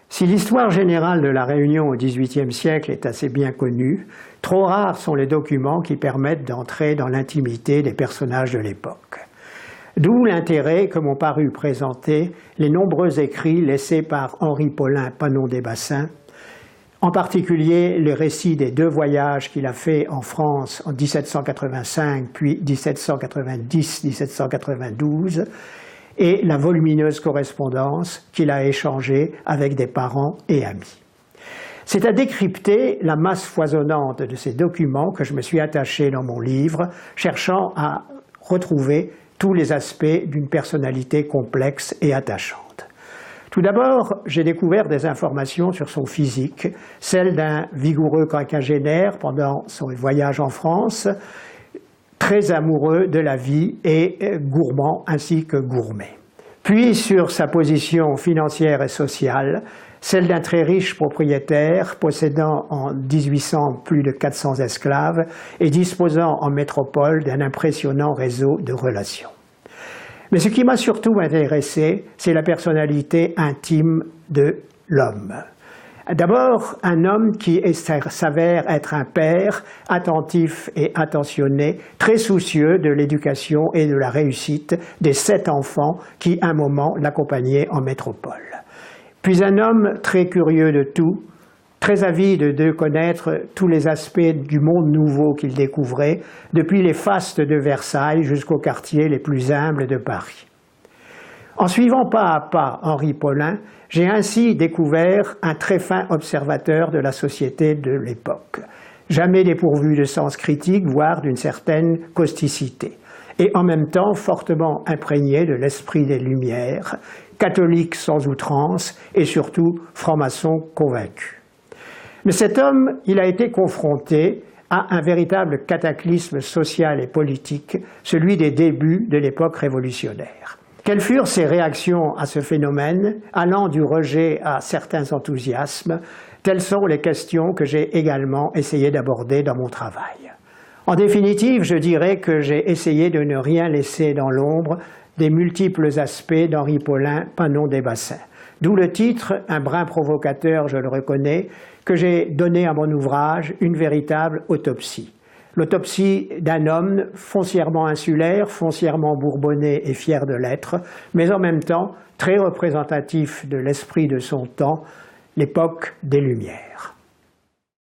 Si l'histoire générale de la Réunion au XVIIIe siècle est assez bien connue, trop rares sont les documents qui permettent d'entrer dans l'intimité des personnages de l'époque. D'où l'intérêt que m'ont paru présenter les nombreux écrits laissés par Henri Paulin Panon des Bassins, en particulier les récits des 2 voyages qu'il a faits en France en 1785 puis 1790-1792 et la volumineuse correspondance qu'il a échangée avec des parents et amis. C'est à décrypter la masse foisonnante de ces documents que je me suis attaché dans mon livre, cherchant à retrouver tous les aspects d'une personnalité complexe et attachante. Tout d'abord, j'ai découvert des informations sur son physique, celle d'un vigoureux quinquagénaire pendant son voyage en France, très amoureux de la vie et gourmand ainsi que gourmet. Puis sur sa position financière et sociale, celle d'un très riche propriétaire possédant en 1800 plus de 400 esclaves et disposant en métropole d'un impressionnant réseau de relations. Mais ce qui m'a surtout intéressé, c'est la personnalité intime de l'homme. D'abord, un homme qui s'avère être un père attentif et attentionné, très soucieux de l'éducation et de la réussite des 7 enfants qui, un moment, l'accompagnaient en métropole. Puis un homme très curieux de tout, très avide de connaître tous les aspects du monde nouveau qu'il découvrait, depuis les fastes de Versailles jusqu'aux quartiers les plus humbles de Paris. En suivant pas à pas Henri Paulin, j'ai ainsi découvert un très fin observateur de la société de l'époque, jamais dépourvu de sens critique, voire d'une certaine causticité, et en même temps fortement imprégné de l'esprit des Lumières, catholique sans outrance et surtout franc-maçon convaincu. Mais cet homme, il a été confronté à un véritable cataclysme social et politique, celui des débuts de l'époque révolutionnaire. Quelles furent ses réactions à ce phénomène, allant du rejet à certains enthousiasmes? Telles sont les questions que j'ai également essayé d'aborder dans mon travail. En définitive, je dirais que j'ai essayé de ne rien laisser dans l'ombre des multiples aspects d'Henri Paulin Panon des Bassins. D'où le titre, un brin provocateur, je le reconnais, que j'ai donné à mon ouvrage une véritable autopsie. L'autopsie d'un homme foncièrement insulaire, foncièrement bourbonnais et fier de l'être, mais en même temps très représentatif de l'esprit de son temps, l'époque des Lumières.